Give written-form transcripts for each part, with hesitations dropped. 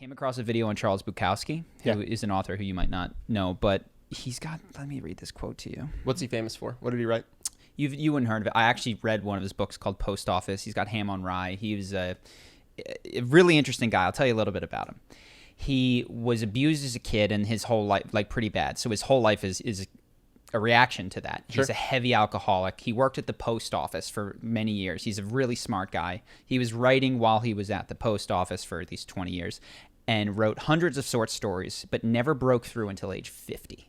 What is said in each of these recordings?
came across a video on Charles Bukowski, who is an author who you might not know, but he's got, let me read this quote to you. What's he famous for? What did he write? You wouldn't heard of it. I actually read one of his books called Post Office. He's got Ham on Rye. He was a really interesting guy. I'll tell you a little bit about him. He was abused as a kid and his whole life, like pretty bad. So his whole life is a reaction to that. Sure. He's a heavy alcoholic. He worked at the post office for many years. He's a really smart guy. He was writing while he was at the post office for at least 20 years and wrote hundreds of short stories, but never broke through until age 50.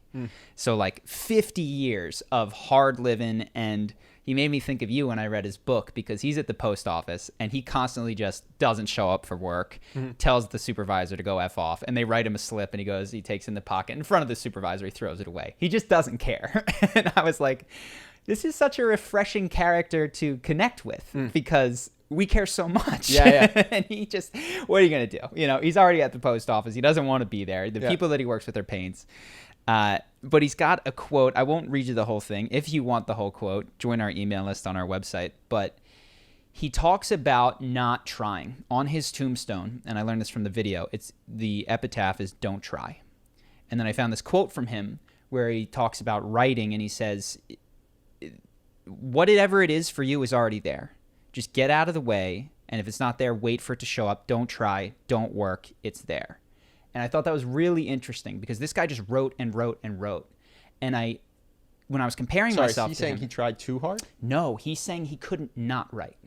So like 50 years of hard living, and he made me think of you when I read his book because he's at the post office and he constantly just doesn't show up for work, tells the supervisor to go F off, and they write him a slip and he takes in the pocket in front of the supervisor, he throws it away. He just doesn't care. And I was like, this is such a refreshing character to connect with because we care so much. Yeah. And he just, what are you going to do? You know, he's already at the post office. He doesn't want to be there. The people that he works with are pains. But he's got a quote. I won't read you the whole thing. If you want the whole quote, join our email list on our website. But he talks about not trying. On his tombstone, and I learned this from the video, it's the epitaph is "Don't try." And then I found this quote from him where he talks about writing, and he says, whatever it is for you is already there. Just get out of the way, and if it's not there, wait for it to show up. Don't try. Don't work. It's there. And I thought that was really interesting because this guy just wrote and wrote and wrote. And when I was comparing myself to him... Is he saying he tried too hard? No, he's saying he couldn't not write.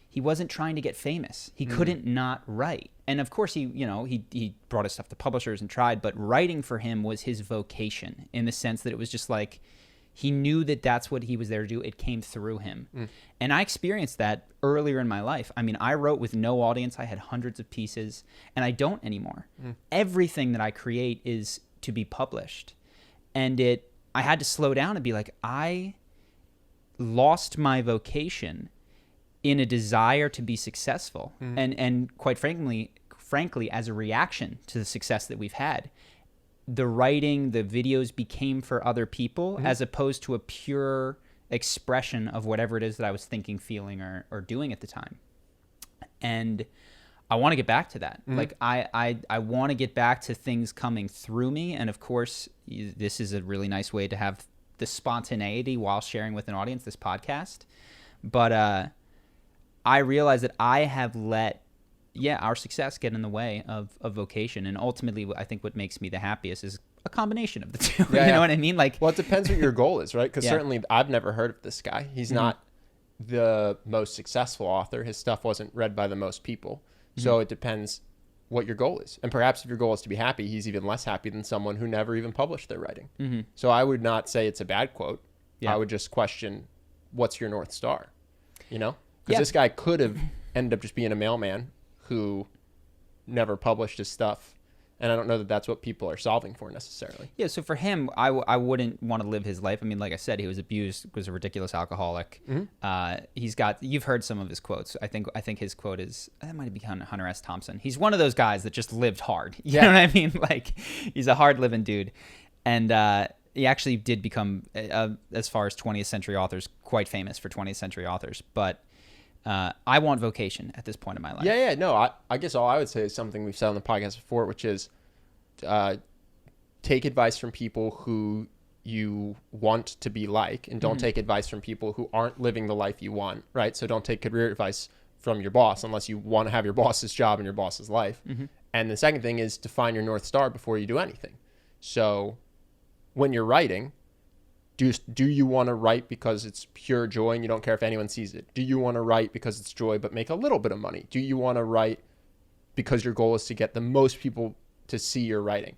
He wasn't trying to get famous. He couldn't not write. And of course, he brought his stuff to publishers and tried, but writing for him was his vocation in the sense that it was just like... He knew that that's what he was there to do. It came through him. And I experienced that earlier in my life. I mean, I wrote with no audience. I had hundreds of pieces, and I don't anymore. Everything that I create is to be published. And I had to slow down and be like, I lost my vocation in a desire to be successful. And quite frankly, as a reaction to the success that we've had, the writing, the videos became for other people as opposed to a pure expression of whatever it is that I was thinking, feeling, or doing at the time. And I want to get back to that. Like I want to get back to things coming through me. And of course, this is a really nice way to have the spontaneity while sharing with an audience, this podcast. But I realize that I have let our success get in the way of vocation. And ultimately, I think what makes me the happiest is a combination of the two. You know what I mean? Like, well, it depends what your goal is, right? Because certainly I've never heard of this guy. He's not the most successful author. His stuff wasn't read by the most people. So it depends what your goal is. And perhaps if your goal is to be happy, he's even less happy than someone who never even published their writing. So I would not say it's a bad quote. I would just question, what's your North Star? You know? Because this guy could have ended up just being a mailman who never published his stuff. And I don't know that that's what people are solving for necessarily. Yeah, so for him, I wouldn't want to live his life. I mean, like I said, he was abused, was a ridiculous alcoholic. You've heard some of his quotes. I think his quote is, that might be Hunter S. Thompson. He's one of those guys that just lived hard. You know what I mean? Like, he's a hard-living dude. And he actually did become, as far as 20th century authors, quite famous for 20th century authors. But I want vocation at this point in my life. No, I guess all I would say is something we've said on the podcast before, which is take advice from people who you want to be like, and don't take advice from people who aren't living the life you want, right? So don't take career advice from your boss unless you want to have your boss's job and your boss's life. And the second thing is to find your North Star before you do anything. So when you're writing, do you want to write because it's pure joy and you don't care if anyone sees it? Do you want to write because it's joy but make a little bit of money? Do you want to write because your goal is to get the most people to see your writing?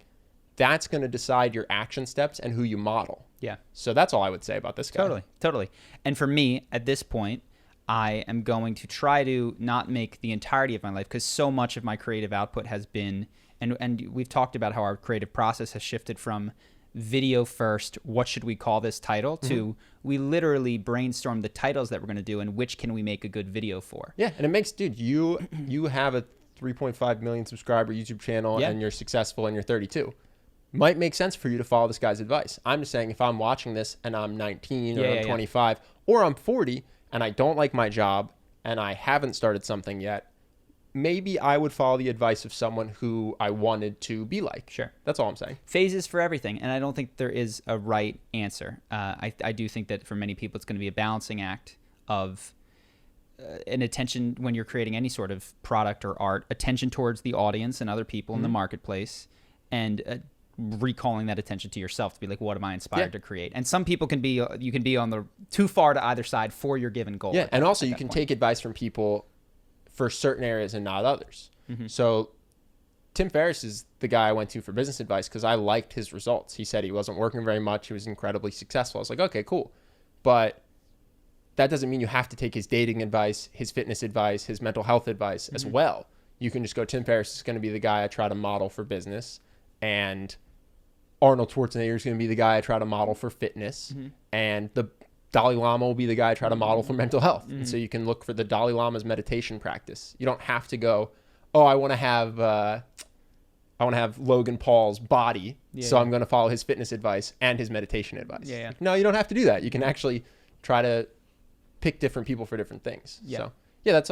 That's going to decide your action steps and who you model. Yeah. So that's all I would say about this guy. Totally. And for me, at this point, I am going to try to not make the entirety of my life, because so much of my creative output has been, and we've talked about how our creative process has shifted from video first, what should we call this title, to we literally brainstorm the titles that we're going to do and which can we make a good video for. Yeah, and it makes, dude, you have a 3.5 million subscriber YouTube channel and you're successful and you're 32. Might make sense for you to follow this guy's advice. I'm just saying, if I'm watching this and I'm 19 or I'm 25 or I'm 40 and I don't like my job and I haven't started something yet, maybe I would follow the advice of someone who I wanted to be like. Sure. That's all I'm saying. Phases for everything, and I don't think there is a right answer. I do think that for many people it's going to be a balancing act of an attention when you're creating any sort of product or art, attention towards the audience and other people in the marketplace, and recalling that attention to yourself to be like, what am I inspired to create? And some people can be, you can be on the too far to either side for your given goal. Yeah, and also you can take advice from people for certain areas and not others. So Tim Ferriss is the guy I went to for business advice because I liked his results. He said he wasn't working very much. He was incredibly successful. I was like, okay, cool. But that doesn't mean you have to take his dating advice, his fitness advice, his mental health advice as well. You can just go, Tim Ferriss is going to be the guy I try to model for business, and Arnold Schwarzenegger is going to be the guy I try to model for fitness, and the Dalai Lama will be the guy I try to model for mental health. And so you can look for the Dalai Lama's meditation practice. You don't have to go, oh, I want to have Logan Paul's body, so I'm going to follow his fitness advice and his meditation advice. Like, no, you don't have to do that. You can actually try to pick different people for different things. So yeah, that's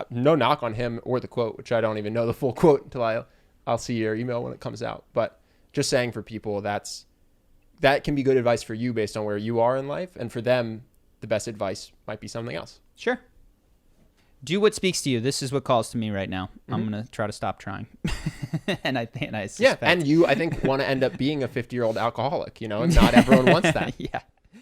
no knock on him or the quote, which I don't even know the full quote until I'll see your email when it comes out. But just saying for people, that can be good advice for you based on where you are in life, and for them, the best advice might be something else. Sure. Do what speaks to you. This is what calls to me right now. I'm going to try to stop trying. and I suspect. Yeah, and you, I think, want to end up being a 50-year-old alcoholic, and not everyone wants that. Yeah.